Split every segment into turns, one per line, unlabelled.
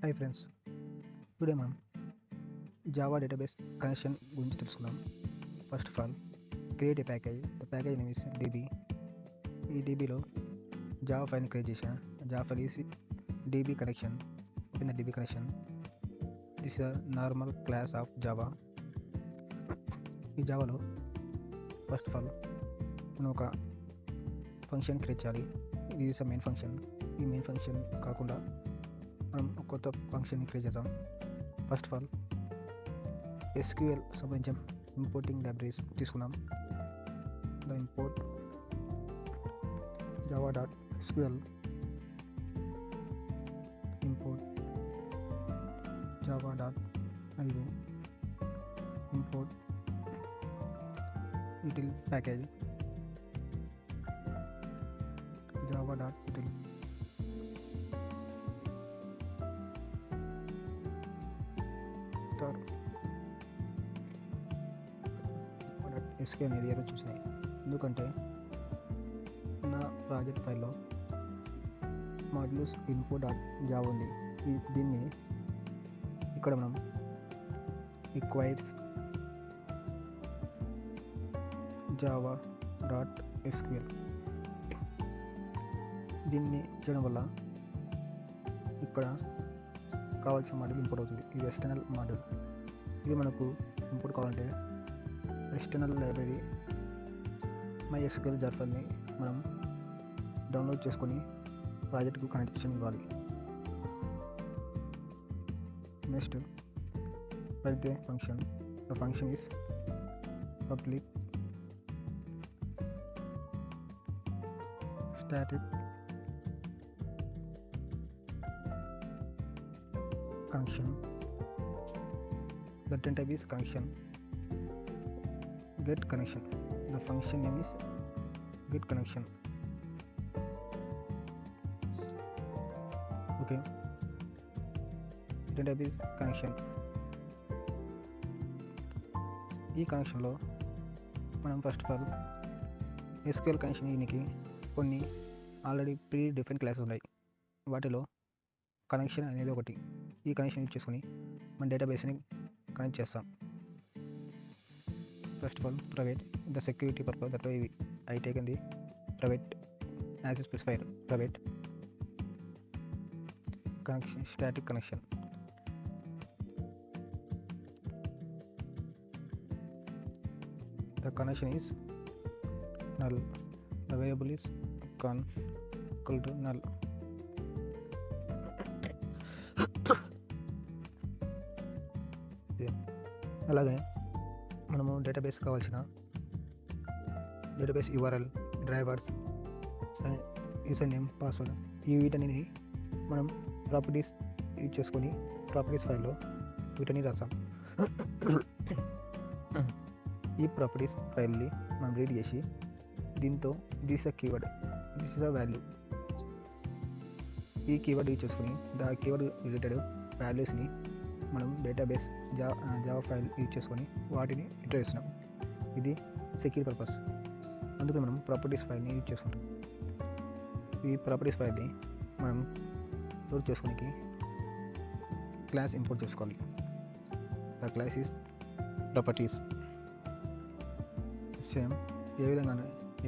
Hi friends, today మనం Java database connection గురించి తెలుసుకుందాం. First of all, create a package. The package name is db. ఈ dbలో Java file create చేశాను. Java file is db connection. Open the db connection. This is a normal class of Java. ఈ జావాలో first of all మనం ఒక function create చేయాలి. ఇది is main function. ఈ main function కాకుండా మనం కొత్త ఫంక్షన్ని క్రియేట్ చేద్దాం. ఫస్ట్ ఆఫ్ ఆల్ ఎస్క్యూఎల్ సంబంధించిన ఇంపోర్టింగ్ లైబ్రరీస్ తీసుకున్నాం. The import Java dot SQL import Java dot IO import util package java.util SQL అనేది ఏదో చూసాయి. ఎందుకంటే నా ప్రాజెక్ట్ ఫైల్లో మాడ్యూల్స్ ఇన్ఫో డాట్ జావా ఉంది. దీన్ని ఇక్కడ మనం రిక్వైర్స్ జావా డాట్ ఎస్క్యూఎల్ దీన్ని చేయడం వల్ల ఇక్కడ కావాల్సిన మాడ్యూల్ ఇంపోర్ట్ అవుతుంది. ఇది ఎక్స్టర్నల్ మాడ్యూల్. ఇది మనకు ఇంపోర్ట్ కావాలంటే ఎక్స్టర్నల్ లైబ్రరీ MySQL జార్ఫల్ని మనం డౌన్లోడ్ చేసుకొని ప్రాజెక్ట్కు కనెక్షన్ ఇవ్వాలి. Next write the function. The function is public static connection. The type is connection. Get connection. The function name is get connection. Okay. The type is connection. ఈ కనెక్షన్లో మనం first of all SQL connection దీనికి కొన్ని already pre different classes ఉన్నాయి. వాటిలో connection అనేది ఒకటి. ఈ కనెక్షన్ యూజ్ చేసుకొని మన డేటాబేస్ని కనెక్ట్ చేస్తాం. First of all private the security purpose that I taken the private as specified private connection static connection. The connection is null. The variable is con equal to null. అలాగే మనము database కావాల్సిన database URL, drivers, user name, password వీటన్నిటిని మనం properties use చేసుకొని properties ఫైల్లో వీటన్ని రాస్తాం. ఈ properties ఫైల్ని మనం రీడ్ చేసి దీంతో this a keyword, this is a value, ఈ కీవర్డ్ యూజ్ చేసుకుని దా కీవర్డ్ రిలేటెడ్ వాల్యూస్ని మనం డేటాబేస్ జావా ఫైల్ యూజ్ చేసుకొని వాటిని ఎంటర్ చేస్తున్నాం. ఇది సెక్యూర్ పర్పస్. అందుకే మనం ప్రాపర్టీస్ ఫైల్ని యూజ్ చేసుకుంటాం. ఈ ప్రాపర్టీస్ ఫైల్ని మనం లోడ్ చేసుకోనికి క్లాస్ ఇంపోర్ట్ చేసుకోవాలి. The class is properties. Same ఏ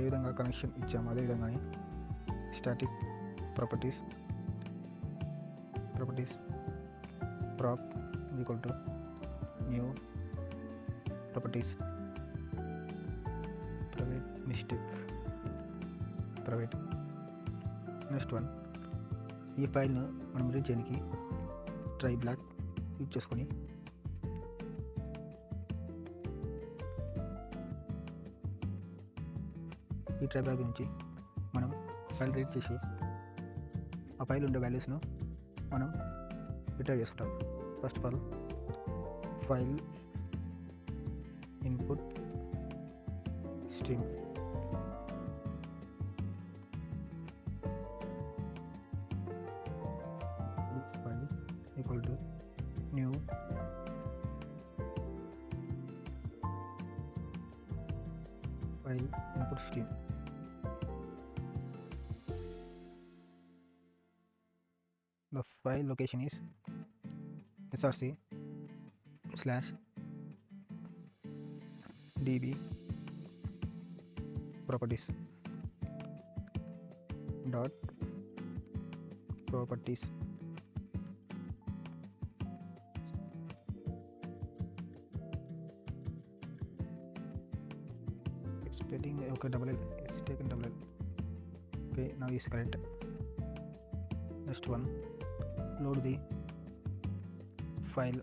విధంగా కనెక్షన్ ఇచ్చాము అదేవిధంగానే static properties prop equal to new properties private. Next one, ఈ ఫైల్ను మనం రీడ్ చేయడానికి ట్రై బ్లాక్ యూజ్ చేసుకొని ఈ ట్రై బ్లాక్ నుంచి మనం ఫైల్ రీడ్ చేసి ఆ ఫైల్ ఉండే వాల్యూస్ను మనం రిట్రైవ్ చేసుకుంటాం. First of all file input stream file equal to new file input stream. The file location is src slash db properties dot properties spelling okay, double L is taken double L. Okay, now is correct. Next one, load the file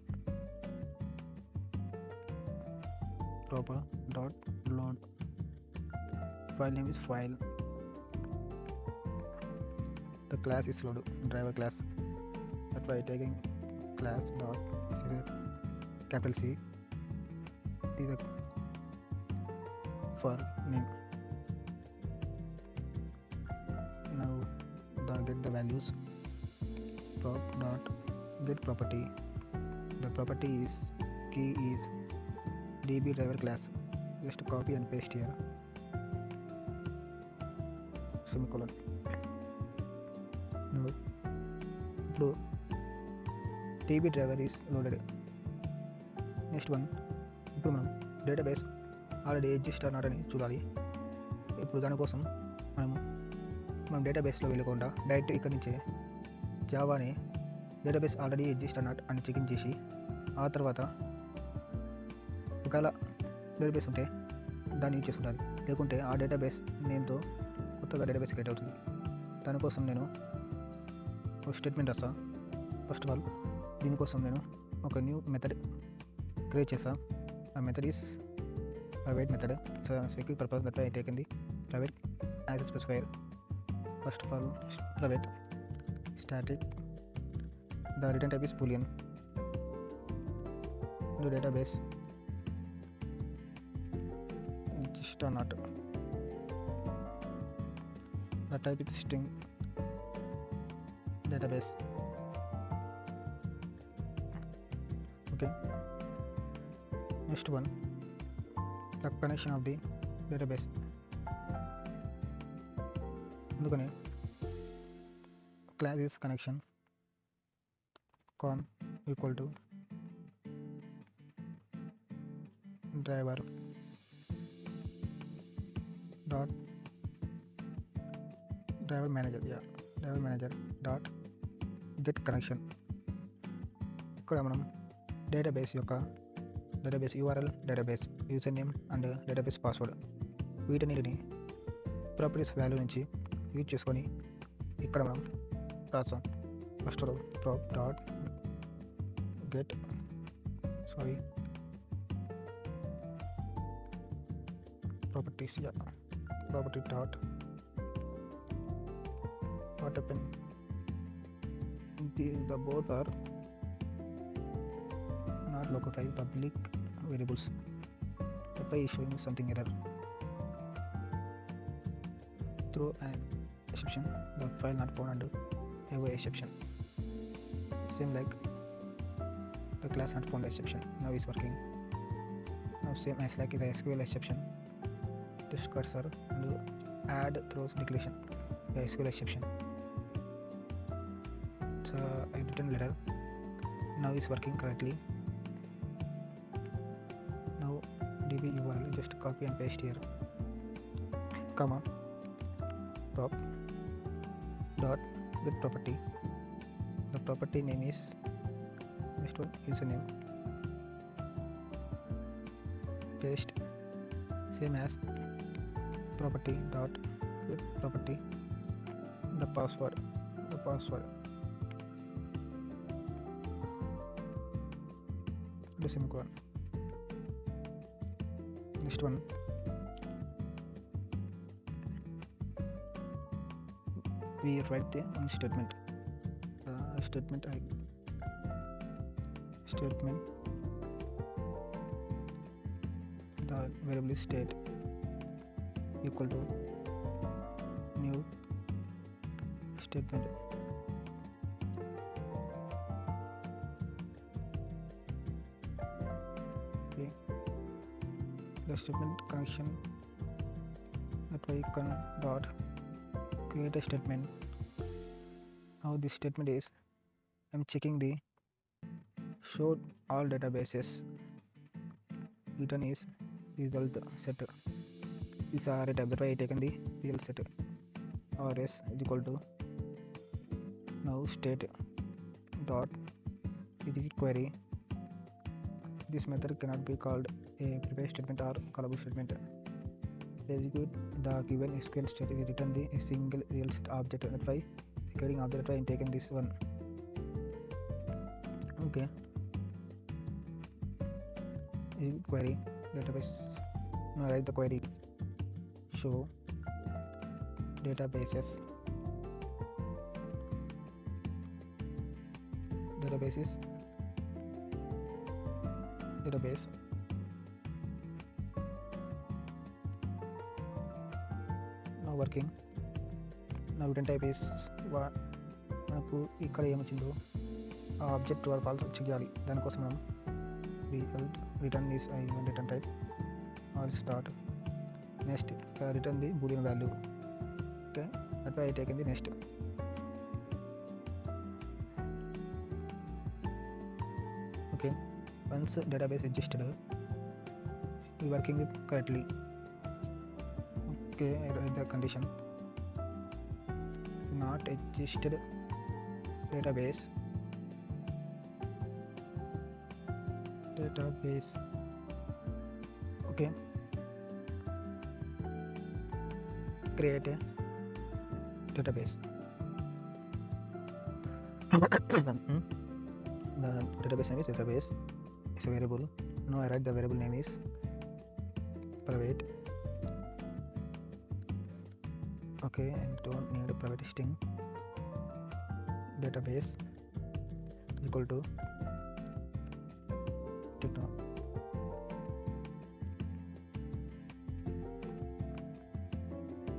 proper dot load. File name is file. The class is load driver class. That's why taking class dot capital C. This is for name. Now get the values. Prop dot get property. The property is key is db driver class. Just copy and paste here. Semicolon. Now ఇప్పుడు db driver is loaded. Next one, ఇప్పుడు మనం database already exist or not అని చూడాలి. ఇప్పుడు దానికోసం మనం డేటాబేస్లో వెళ్ళకుండా డైరెక్ట్ ఇక్కడి నుంచే జావాని database already exist or not అని చెకింగ్ చేసి ఆ తర్వాత ఒకవేళ డేటాబేస్ ఉంటే దాన్ని యూజ్ చేసుకుంటారు. లేకుంటే ఆ డేటాబేస్ నేమ్తో కొత్తగా డేటాబేస్ క్రియేట్ అవుతుంది. దానికోసం నేను ఒక స్టేట్మెంట్ రాస్తా. ఫస్ట్ ఆఫ్ ఆల్ దీనికోసం నేను ఒక న్యూ మెథడ్ క్రియేట్ చేస్తా. ఆ method is private method. Secure purpose that I taken the private as specifier. First of all private static. The return type is boolean. The database exist or not. The type is string. Database. Okay. Next one, the connection of the database. అందుకని class is connection con equal to driver dot driver manager dot get connection. ఇక్కడ మనం database యొక్క database URL, database user name and database password వీటన్నిటిని properties value నుంచి use చేసుకొని ఇక్కడ మనం రాస్తాం. First prop dot get properties. Property dot what happened, the both are not local file public variables. The file is showing something error. Throw an exception, the file not found under avoid exception. Same like the class not found exception. Now is working. Now same as like the SQL exception. Just cursor and add throws declaration. The SQL exception. So I written letter. Now is working correctly. Now db URL just copy and paste here. Comma prop dot get property. The property name is next one username. Paste same as property dot get property. The password. The semicolon. Next one, we write the statement. Statement the variable is state equal to new statement. Okay. The statement connection that way can dot create a statement. How this statement is, I'm checking the show all databases. Return is result set. These are a type, that why I taken the real set. Rs is equal to now state dot is it query. This method cannot be called a prepare statement or callable statement. Execute the given SQL statement, return the a single real set object. That's why recurring object, that's why I taken this one. Okay. Query database. Now write the query. Show databases. Database. Now working. Now return type is మనకు ఇక్కడ ఏమొచ్చిందో ఆ object true or falls చెయ్యాలి. దానికోసం మనం return is return type or start next return the boolean value. Okay, that why I taken the next. Okay, once database existed ఈ working correctly. Okay, the condition not existed database okay, create a database. The database name is database. It's a variable. Now I write the variable name is private. Okay, and don't need a private string. Database equal to techno.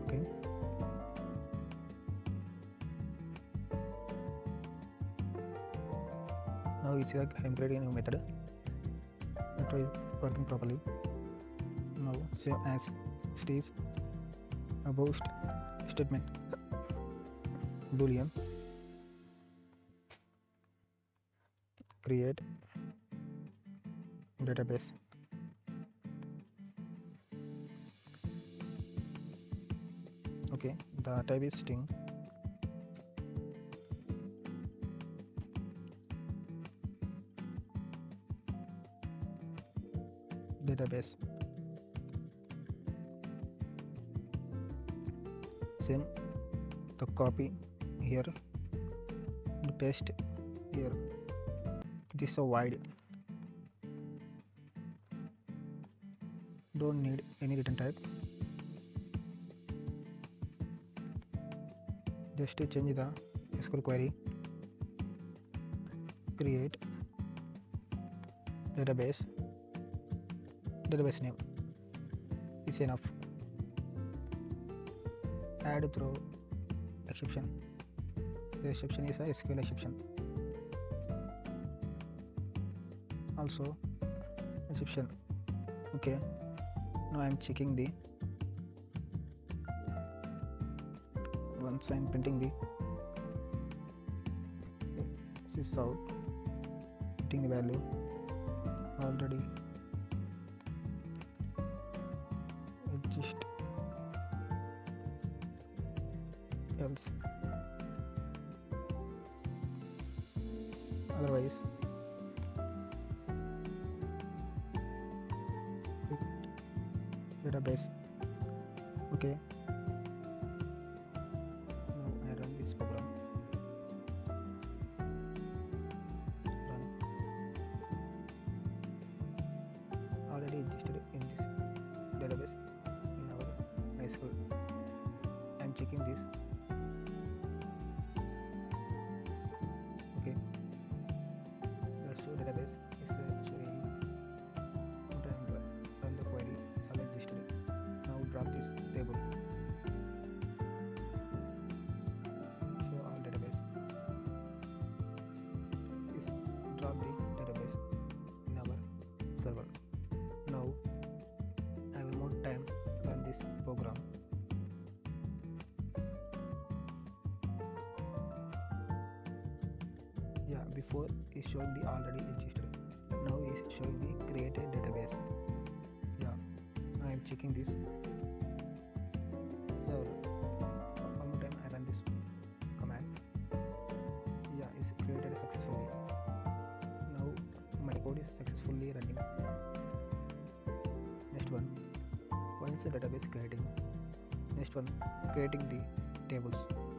Okay, now we see that I'm creating a new method that is working properly. Now same as it is above statement boolean create database. Okay, the type is string. Database same, the copy here and paste here. It is so wide, don't need any return type. Just to change the SQL query, create database name is enough. Add through exception. The exception is a SQL exception. Also exception. Okay, now I am checking the once I am printing the this is out, printing the value already exist else, otherwise database. Okay, now I run this program. Run. Already existed in this database in our MySQL. I am checking this. Okay, the show database is showing run the query all existed. Now drop this table. Show all database. Is drop the database in our server. Now I have more time to run this program. Yeah, before is showing the already existed. database creating. Next one, creating the tables.